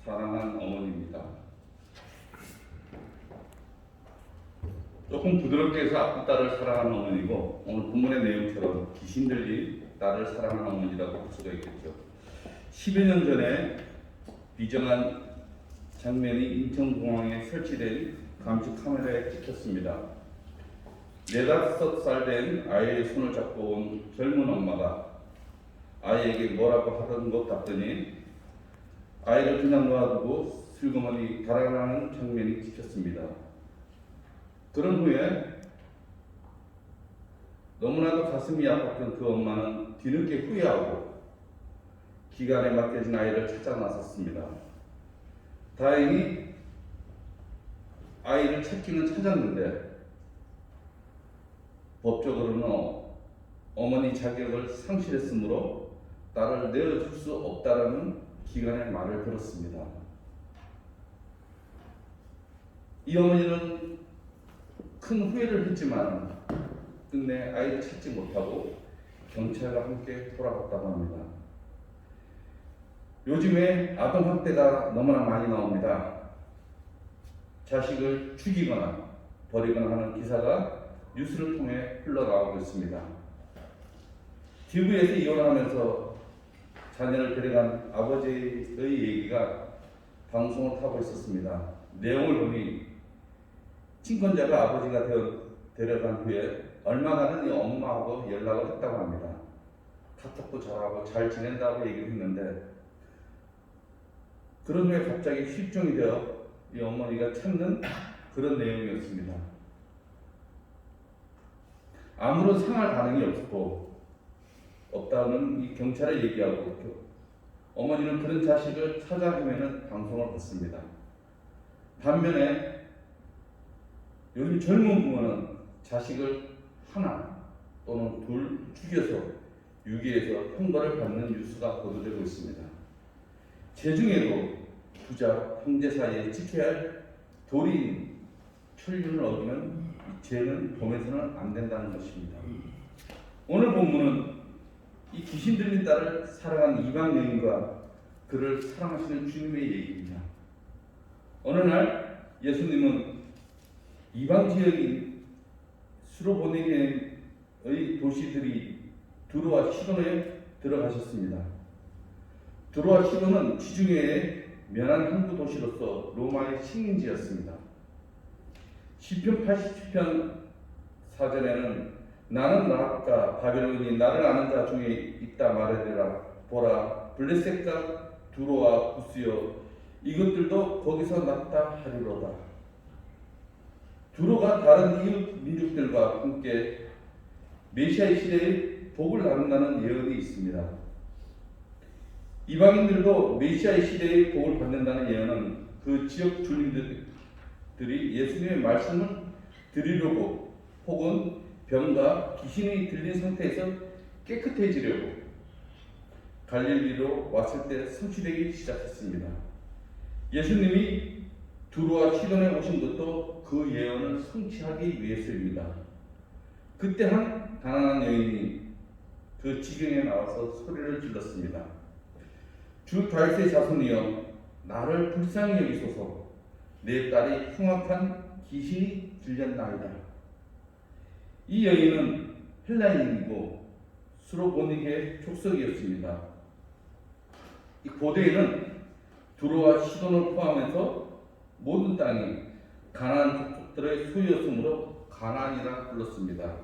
사랑한 어머니입니다. 조금 부드럽게 해서 아픈 딸을 사랑하는 어머니고, 오늘 본문의 내용처럼 귀신 들린 딸을 사랑하는 어머니라고 볼 수가 있겠죠. 10여 년 전에 비정한 장면이 인천공항에 설치된 감시 카메라에 찍혔습니다. 4~5살 된 아이의 손을 잡고 온 젊은 엄마가 아이에게 뭐라고 하던 것 같더니 아이를 그냥 놔두고 슬그머니 달아나는 장면이 찍혔습니다. 그런 후에 너무나도 가슴이 아팠던 그 엄마는 뒤늦게 후회하고 기간에 맡겨진 아이를 찾아 나섰습니다. 다행히 아이를 찾기는 찾았는데 법적으로는 어머니 자격을 상실했으므로 딸을 내어줄 수 없다라는 기관의 말을 들었습니다. 이 어머니는 큰 후회를 했지만 끝내 아이를 찾지 못하고 경찰과 함께 돌아갔다고 합니다. 요즘에 아동학대가 너무나 많이 나옵니다. 자식을 죽이거나 버리거나 하는 기사가 뉴스를 통해 흘러나오고 있습니다. TV에서 이혼을 하면서 자녀를 데려간 아버지의 얘기가 방송을 타고 있었습니다. 내용을 보니 친권자가 아버지가 데려간 후에 얼마간은 이 엄마하고 연락을 했다고 합니다. 카톡도 잘하고 잘 지낸다고 얘기를 했는데, 그런 후에 갑자기 실종이 되어 이 어머니가 찾는 그런 내용이었습니다. 아무런 생활 반응이 없다는 이 경찰에 얘기하고, 어머니는 그런 자식을 찾아 헤매는 방송을 봤습니다. 반면에 요즘 젊은 부모는 자식을 하나 또는 둘 죽여서 유기해서 형벌을 받는 뉴스가 보도되고 있습니다. 제중에도 부자, 형제 사이에 지켜야 할 도리인 천륜을 어기면 죄는 범해서는 안 된다는 것입니다. 오늘 본문은 이 귀신 들린 딸을 사랑한 이방 여인과 그를 사랑하시는 주님의 얘기입니다. 어느 날 예수님은 이방 지역인 수로보니게의 도시들이 두로와 시돈에 들어가셨습니다. 두로와 시돈은 지중해의 면한 항구 도시로서 로마의 식민지였습니다. 시편 87편 4절에는 나는 라합과 바벨론이 나를 아는 자 중에 있다 말하리라. 보라, 블레셋과 두로와 구스여 이것들도 거기서 났다 하리로다. 두로가 다른 이웃 민족들과 함께 메시아의 시대에 복을 나눈다는 예언이 있습니다. 이방인들도 메시아의 시대에 복을 받는다는 예언은 그 지역 주민들이 예수님의 말씀을 들으려고 혹은 병과 귀신이 들린 상태에서 깨끗해지려고 갈릴리로 왔을 때 성취되기 시작했습니다. 예수님이 두로와 시돈에 오신 것도 그 예언을 성취하기 위해서입니다. 그때 한 가난한 여인이 그 지경에 나와서 소리를 질렀습니다. 주 다윗의 자손이여 나를 불쌍히 여기소서. 내 딸이 흉악한 귀신이 들렸나이다. 이 여인은 헬라인이고 수로보니게 족속이었습니다. 이 고대에는 두로와 시돈을 포함해서 모든 땅이 가나안 족속들의 소유였으므로 가나안이라 불렀습니다.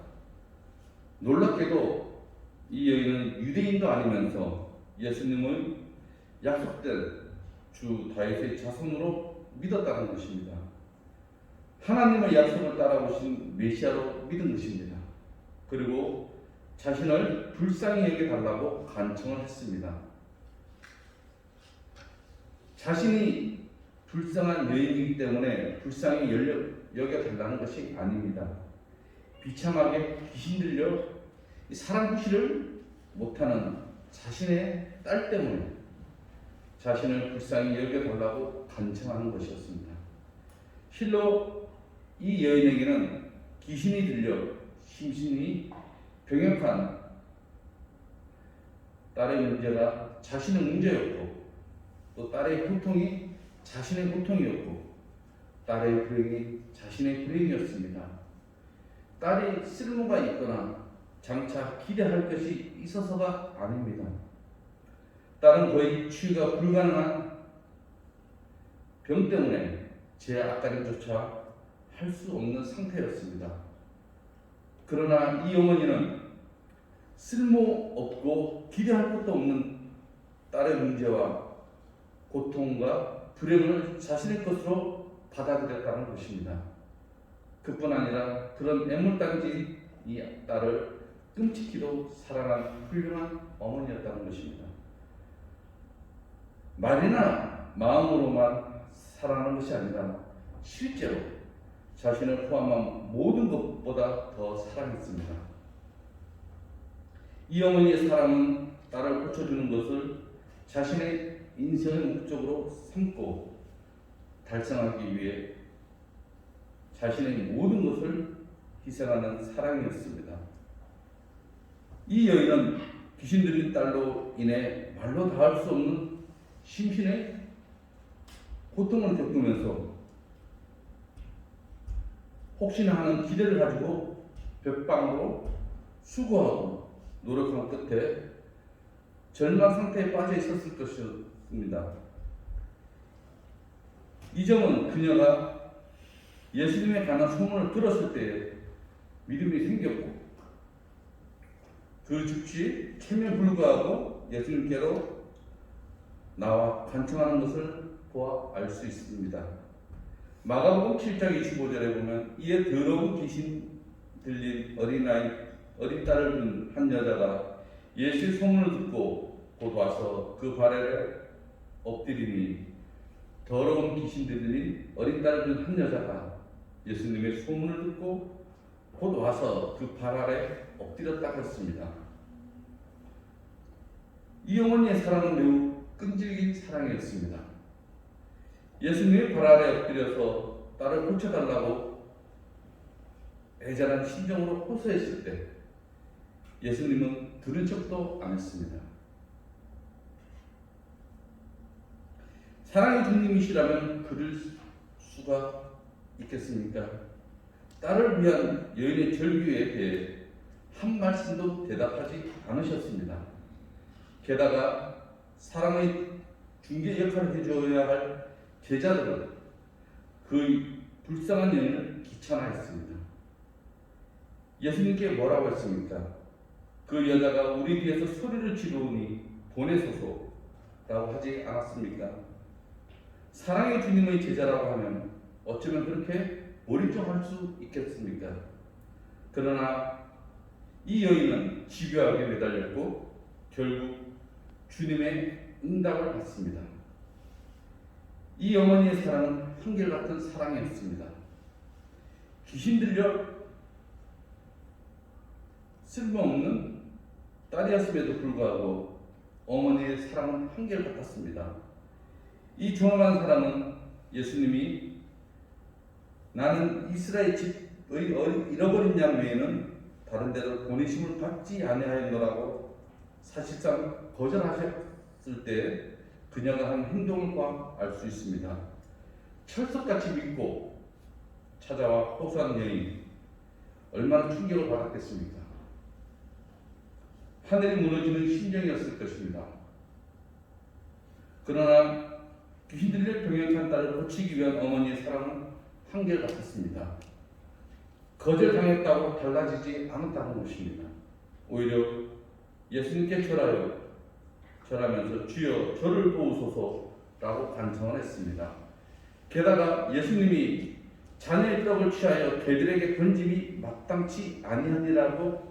놀랍게도 이 여인은 유대인도 아니면서 예수님의 약속된 주 다윗의 자손으로 믿었다는 것입니다. 하나님의 약속을 따라오신 메시아로 믿은 것입니다. 그리고 자신을 불쌍히 여겨달라고 간청을 했습니다. 자신이 불쌍한 여인이기 때문에 불쌍히 여겨달라는 것이 아닙니다. 비참하게 귀신 들려 사랑 표시를 못하는 자신의 딸 때문에 자신을 불쌍히 여겨달라고 간청하는 것이었습니다. 실로 이 여인에게는 귀신이 들려 심신이 병역한 딸의 문제가 자신의 문제였고, 또 딸의 고통이 자신의 고통이었고 딸의 불행이 자신의 불행이었습니다. 딸이 쓸모가 있거나 장차 기대할 것이 있어서가 아닙니다. 딸은 거의 치유가 불가능한 병 때문에 재앗가림조차 할 수 없는 상태였습니다. 그러나 이 어머니는 쓸모없고 기대할 것도 없는 딸의 문제와 고통과 불행을 자신의 것으로 받아들였다는 것입니다. 그뿐 아니라 그런 애물단지 이 딸을 끔찍히도 사랑한 훌륭한 어머니였다는 것입니다. 말이나 마음으로만 사랑하는 것이 아니라 실제로 자신을 포함한 모든 것보다 더 사랑했습니다. 이 어머니의 사랑은 딸을 고쳐주는 것을 자신의 인생의 목적으로 삼고 달성하기 위해 자신의 모든 것을 희생하는 사랑이었습니다. 이 여인은 귀신 들린 딸로 인해 말로 닿을 수 없는 심신의 고통을 겪으면서 혹시나 하는 기대를 가지고 벽방으로 수고하고 노력한 끝에 절망 상태에 빠져 있었을 것입니다. 이 점은 그녀가 예수님에 관한 소문을 들었을 때 믿음이 생겼고 그 즉시 체면 불구하고 예수님께로 나와 간청하는 것을 보아 알 수 있습니다. 마가복음 7장 25절에 보면 이에 더러운 귀신 들린 어린 딸을 둔 한 여자가 예수의 소문을 듣고 곧 와서 그 발에 엎드리니 더러운 귀신 들린 어린 딸을 둔 한 여자가 예수님의 소문을 듣고 곧 와서 그 발 아래 엎드렸다고 했습니다. 이 어머니의 사랑은 매우 끈질긴 사랑이었습니다. 예수님의 발 아래 엎드려서 딸을 고쳐달라고 애절한 심정으로 호소했을 때 예수님은 들은 척도 안 했습니다. 사랑의 주님이시라면 그럴 수가 있겠습니까? 딸을 위한 여인의 절규에 대해 한 말씀도 대답하지 않으셨습니다. 게다가 사랑의 중개 역할을 해줘야 할 제자들은 그 불쌍한 여인을 귀찮아했습니다. 예수님께 뭐라고 했습니까? 그 여자가 우리 뒤에서 소리를 지르니 보내소서라고 하지 않았습니까? 사랑의 주님의 제자라고 하면 어쩌면 그렇게 몰입적할 수 있겠습니까? 그러나 이 여인은 집요하게 매달렸고 결국 주님의 응답을 받습니다. 이 어머니의 사랑은 한결같은 사랑이었습니다. 귀신 들려 쓸모없는 딸이었음에도 불구하고 어머니의 사랑은 한결같았습니다. 이 종합한 사랑은 예수님이 나는 이스라엘 집의 잃어버린 양 외에는 다른 데로 보내심을 받지 아니하였노라고 사실상 거절하셨을 때 그녀가 한 행동을 봐 알 수 있습니다. 철석같이 믿고 찾아와 호소한 여인 얼마나 충격을 받았겠습니까? 하늘이 무너지는 심정이었을 것입니다. 그러나 귀신 들려 병약한 딸을 고치기 위한 어머니의 사랑은 한결같았습니다. 거절당했다고 달라지지 않았다는 것입니다. 오히려 예수님께 절하면서 주여 저를 도우소서라고 간청을 했습니다. 게다가 예수님이 자녀의 떡을 취하여 개들에게 던짐이 마땅치 아니하니라고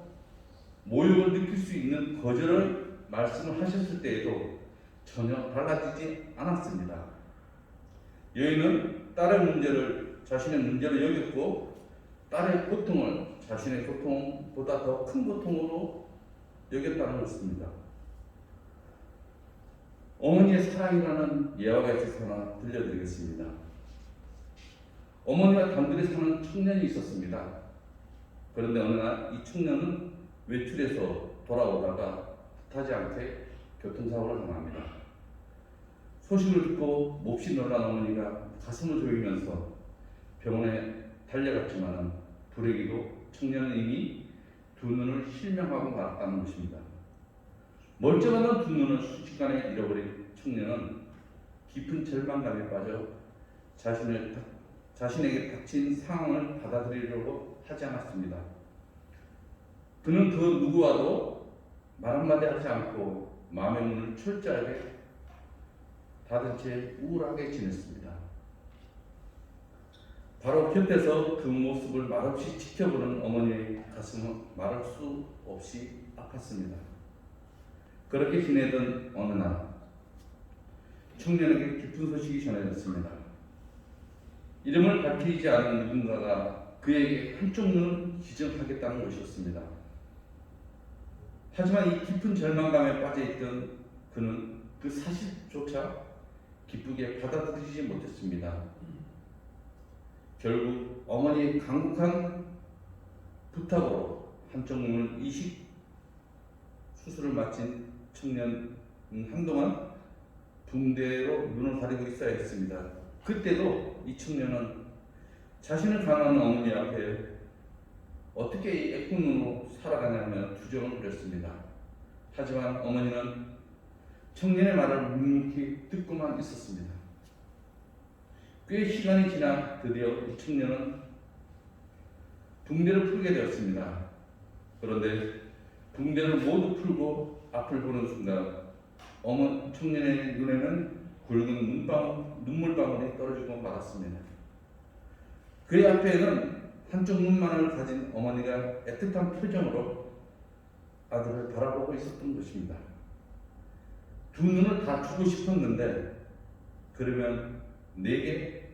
모욕을 느낄 수 있는 거절을 말씀을 하셨을 때에도 전혀 달라지지 않았습니다. 여인은 딸의 문제를 자신의 문제로 여겼고 딸의 고통을 자신의 고통보다 더 큰 고통으로 여겼다는 것입니다. 어머니의 사랑이라는 예화가 있어서 하나 들려드리겠습니다. 어머니와 단둘이 사는 청년이 있었습니다. 그런데 어느 날 이 청년은 외출해서 돌아오다가 뜻하지 않게 교통사고를 당합니다. 소식을 듣고 몹시 놀란 어머니가 가슴을 조이면서 병원에 달려갔지만 불행히도 청년은 이미 두 눈을 실명하고 말았다는 것입니다. 멀쩡하던 두 눈을 순식간에 잃어버린 청년은 깊은 절망감에 빠져 자신에게 닥친 상황을 받아들이려고 하지 않았습니다. 그는 그 누구와도 말 한마디 하지 않고 마음의 문을 철저하게 닫은 채 우울하게 지냈습니다. 바로 곁에서 그 모습을 말없이 지켜보는 어머니의 가슴은 말할 수 없이 아팠습니다. 그렇게 지내던 어느 날 청년에게 기쁜 소식이 전해졌습니다. 이름을 밝히지 않은 누군가가 그에게 한쪽 눈을 기증하겠다는 것이었습니다. 하지만 이 깊은 절망감에 빠져있던 그는 그 사실조차 기쁘게 받아들이지 못했습니다. 결국 어머니의 강력한 부탁으로 한쪽 눈을 이식 수술을 마친 청년은 한동안 붕대로 눈을 가리고 있어야 했습니다. 그때도 이 청년은 자신을 가난한 어머니 앞에 어떻게 이 예쁜 눈으로 살아가냐며 투정을 부렸습니다. 하지만 어머니는 청년의 말을 묵묵히 듣고만 있었습니다. 꽤 시간이 지나 드디어 이 청년은 붕대를 풀게 되었습니다. 그런데 붕대를 모두 풀고 앞을 보는 순간 청년의 눈에는 굵은 눈물방울이 떨어지고 말았습니다. 그의 앞에는 한쪽 눈만을 가진 어머니가 애틋한 표정으로 아들을 바라보고 있었던 것입니다. 두 눈을 다 주고 싶었는데 그러면 내게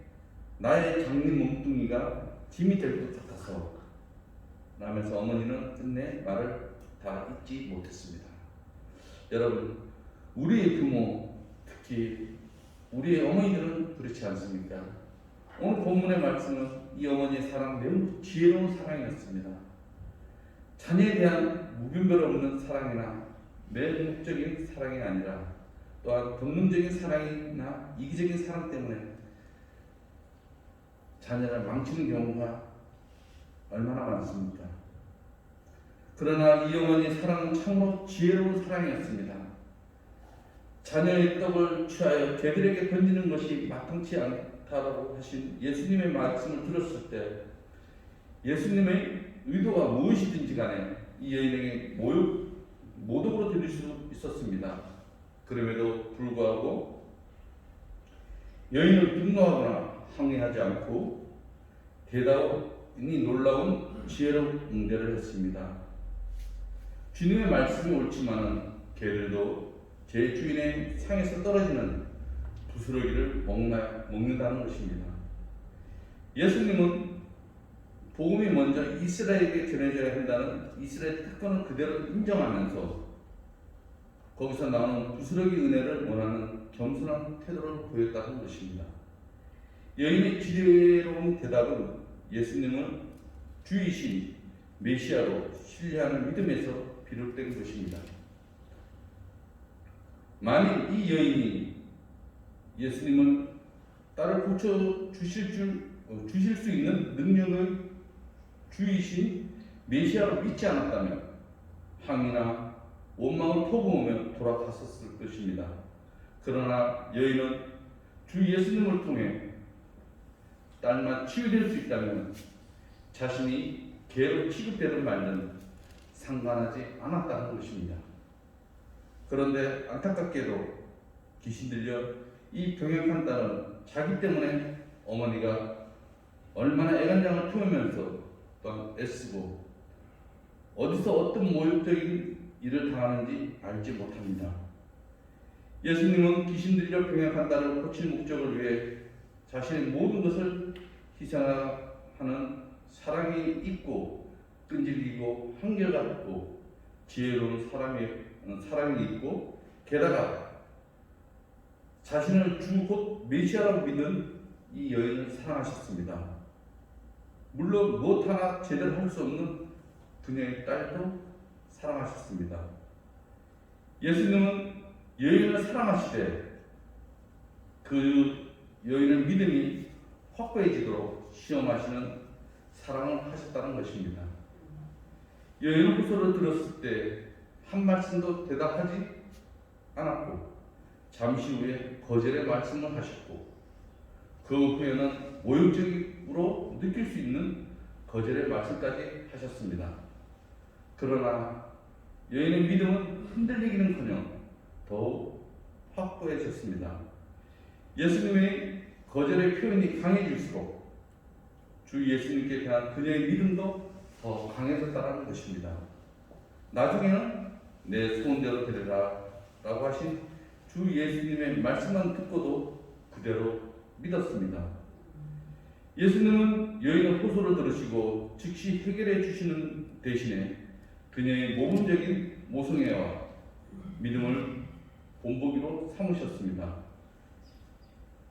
나의 장님 몸뚱이가 짐이 될 것 같아서 라면서 어머니는 끝내 말을 다 잊지 못했습니다. 여러분, 우리의 부모, 특히 우리의 어머니들은 그렇지 않습니까? 오늘 본문의 말씀은 이 어머니의 사랑 매우 지혜로운 사랑이었습니다. 자녀에 대한 무분별 없는 사랑이나 매목적인 사랑이 아니라 또한 본능적인 사랑이나 이기적인 사랑 때문에 자녀를 망치는 경우가 얼마나 많습니까? 그러나 이 어머니의 사랑은 참으로 지혜로운 사랑이었습니다. 자녀의 떡을 취하여 개들에게 던지는 것이 마땅치 않다라고 하신 예수님의 말씀을 들었을 때 예수님의 의도가 무엇이든지 간에 이 여인에게 모독으로 들릴 수 있었습니다. 그럼에도 불구하고 여인을 분노하거나 항의하지 않고 대단히 놀라운 지혜로운 응대를 했습니다. 주님의 말씀이 옳지만은 개들도 제 주인의 상에서 떨어지는 부스러기를 먹는다는 것입니다. 예수님은 복음이 먼저 이스라엘에게 전해져야 한다는 이스라엘 특권을 그대로 인정하면서 거기서 나오는 부스러기 은혜를 원하는 겸손한 태도를 보였다는 것입니다. 여인의 지혜로운 대답은 예수님은 주이신 메시아로 신뢰하는 믿음에서 비롯된 것입니다. 만일 이 여인이 예수님은 딸을 고쳐 주실 수 있는 능력의 주이신 메시아로 믿지 않았다면 항의나 원망을 퍼부으며 돌아갔었을 것입니다. 그러나 여인은 주 예수님을 통해 딸만 치유될 수 있다면 자신이 개로 취급되든 말든 상관하지 않았다는 것입니다. 그런데 안타깝게도 귀신 들려 이 병약한 딸은 자기 때문에 어머니가 얼마나 애간장을 토하면서 또한 애쓰고 어디서 어떤 모욕적인 일을 당하는지 알지 못합니다. 예수님은 귀신 들려 병약한 딸을 고칠 목적을 위해 자신의 모든 것을 희생하는 사랑이 있고 끈질기고 한결같고 지혜로운 사랑이 있고 게다가 자신을 주 곧 메시아라고 믿는 이 여인을 사랑하셨습니다. 물론 무엇 하나 제대로 할 수 없는 그녀의 딸도 사랑하셨습니다. 예수님은 여인을 사랑하시되 그 여인의 믿음이 확고해지도록 시험하시는 사랑을 하셨다는 것입니다. 여인은 호소를 들었을 때 한 말씀도 대답하지 않았고 잠시 후에 거절의 말씀을 하셨고 그 후에는 모욕적으로 느낄 수 있는 거절의 말씀까지 하셨습니다. 그러나 여인의 믿음은 흔들리기는커녕 더욱 확고해졌습니다. 예수님의 거절의 표현이 강해질수록 주 예수님께 대한 그녀의 믿음도 더 강해졌다는 것입니다. 나중에는 내 소원대로 되리라 라고 하신 주 예수님의 말씀만 듣고도 그대로 믿었습니다. 예수님은 여인의 호소를 들으시고 즉시 해결해 주시는 대신에 그녀의 모범적인 모성애와 믿음을 본보기로 삼으셨습니다.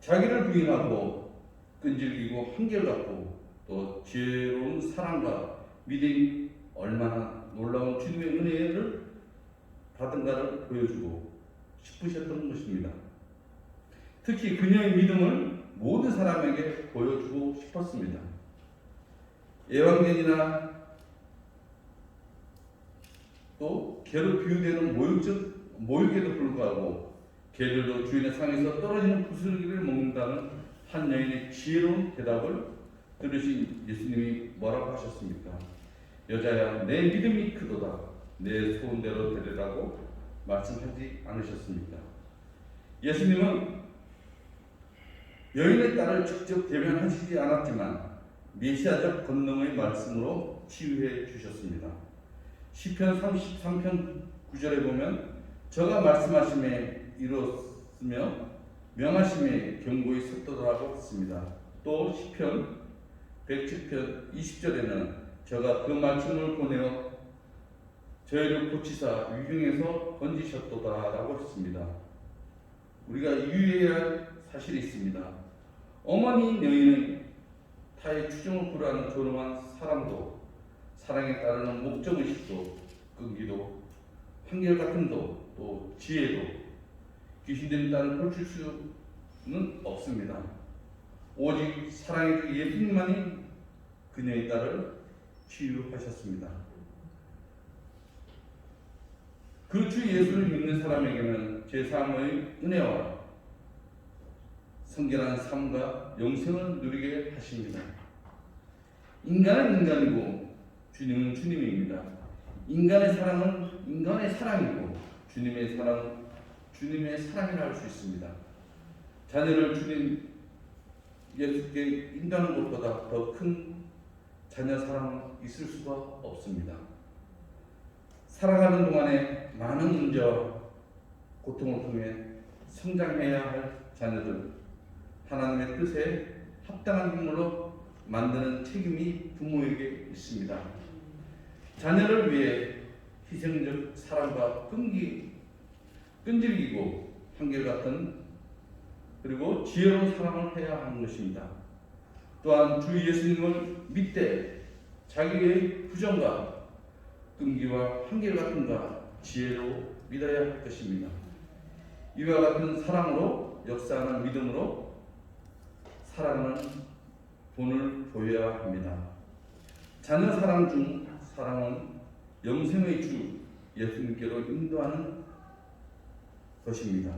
자기를 부인하고 끈질기고 한결같고 또 지혜로운 사랑과 믿음이 얼마나 놀라운 주님의 은혜를 받은가를 보여주고 싶으셨던 것입니다. 특히 그녀의 믿음을 모든 사람에게 보여주고 싶었습니다. 애완견이나 또 개로 비유되는 모육에도 불구하고 개들도 주인의 상에서 떨어지는 부스러기를 먹는다는 한 여인의 지혜로운 대답을 들으신 예수님이 뭐라고 하셨습니까? 여자야, 내 믿음이 크도다. 내 소원대로 되리라고 말씀하지 않으셨습니까? 예수님은 여인의 딸을 직접 대변하시지 않았지만 메시아적 권능의 말씀으로 치유해 주셨습니다. 시편 33편 9절에 보면 저가 말씀하심에 이뤘으며 명하심에 경고히 섰도다라고 했습니다. 또 시편 107편 20절에는 저가 그 말씀을 보내어 저희를 고치사 위중에서 건지셨도다라고 했습니다. 우리가 유의해야 할 사실이 있습니다. 어머니 여인은 타의 추종을 불허하는 조롱한 사랑도, 사랑에 따르는 목적의식도, 끈기도, 한결같음도, 또 지혜도 귀신들이 따른 펼칠 수는 없습니다. 오직 사랑의 주 예수님만이 그녀의 딸을 치유하셨습니다. 그 주 예수를 믿는 사람에게는 제3의 은혜와 성결한 삶과 영생을 누리게 하십니다. 인간은 인간이고 주님은 주님입니다. 인간의 사랑은 인간의 사랑이고 주님의 사랑은 주님의 사랑이라 할 수 있습니다. 자녀를 주님 예수께 인도하는 것보다 더 큰 자녀 사랑은 있을 수가 없습니다. 살아가는 동안에 많은 문제와 고통을 통해 성장해야 할 자녀들, 하나님의 뜻에 합당한 인물로 만드는 책임이 부모에게 있습니다. 자녀를 위해 희생적 사랑과 끈질기고 한결같은 그리고 지혜로운 사랑을 해야 하는 것입니다. 또한 주 예수님을 믿되 자기의 부정과 끈기와 한결같음과 지혜로 믿어야 할 것입니다. 이와 같은 사랑으로 역사하는 믿음으로 살아가는 본을 보여야 합니다. 자녀 사랑 중 사랑은 영생의 주 예수님께로 인도하는 것입니다.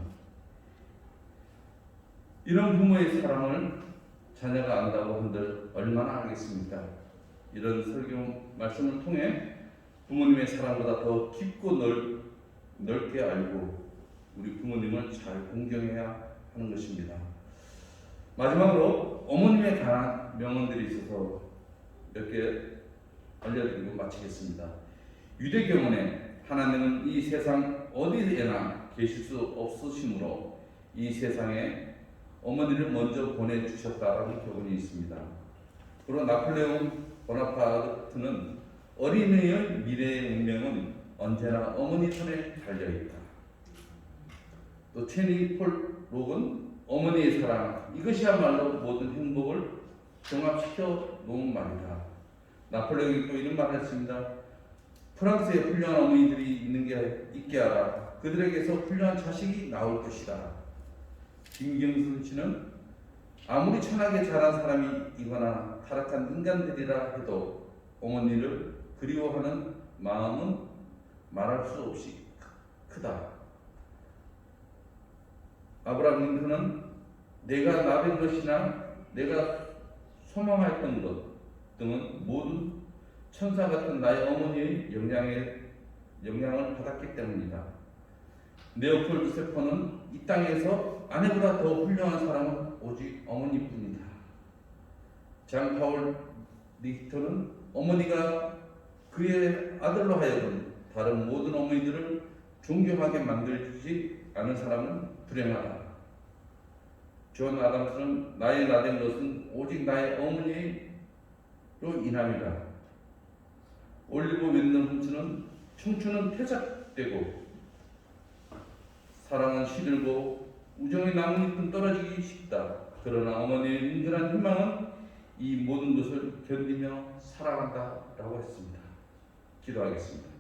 이런 부모의 사랑을 자녀가 안다고 한들 얼마나 알겠습니까? 이런 설교 말씀을 통해 부모님의 사랑보다 더 깊고 넓게 알고 우리 부모님을 잘 공경해야 하는 것입니다. 마지막으로 어머님에 관한 명언들이 있어서 몇 개 알려드리고 마치겠습니다. 유대교문에 하나님은 이 세상 어디에나 계실 수 없으시므로 이 세상에 어머니를 먼저 보내주셨다라는 교훈이 있습니다. 그리고 나폴레옹 보나파르트는 어린이의 미래의 운명은 언제나 어머니 손에 달려있다. 또 체니 폴 록은 어머니의 사랑, 이것이야말로 모든 행복을 종합시켜 놓은 말이다. 나폴레옹이 또 이런 말을 했습니다. 프랑스에 훌륭한 어머니들이 있게 하라. 그들에게서 훌륭한 자식이 나올 것이다. 김경순 씨는 아무리 천하게 자란 사람이거나 타락한 인간들이라 해도 어머니를 그리워하는 마음은 말할 수 없이 크다. 아브라함 링컨은 내가 나된 것이나 내가 소망했던 것 등은 모두 천사 같은 나의 어머니의 영향을 받았기 때문이다. 레오폴드 세포는 이 땅에서 아내보다 더 훌륭한 사람은 오직 어머니뿐이다. 장 파울 리히터는 어머니가 그의 아들로 하여금 다른 모든 어머니들을 존경하게 만들지 않은 사람은 불행하다. 존 아담스는 나의 나된 것은 오직 나의 어머니로 인함이다. 올리버 웬더 홈스는 청춘은 퇴색되고 사랑은 시들고 우정의 나뭇잎은 떨어지기 쉽다. 그러나 어머니의 은근한 희망은 이 모든 것을 견디며 살아간다 라고 했습니다. 기도하겠습니다.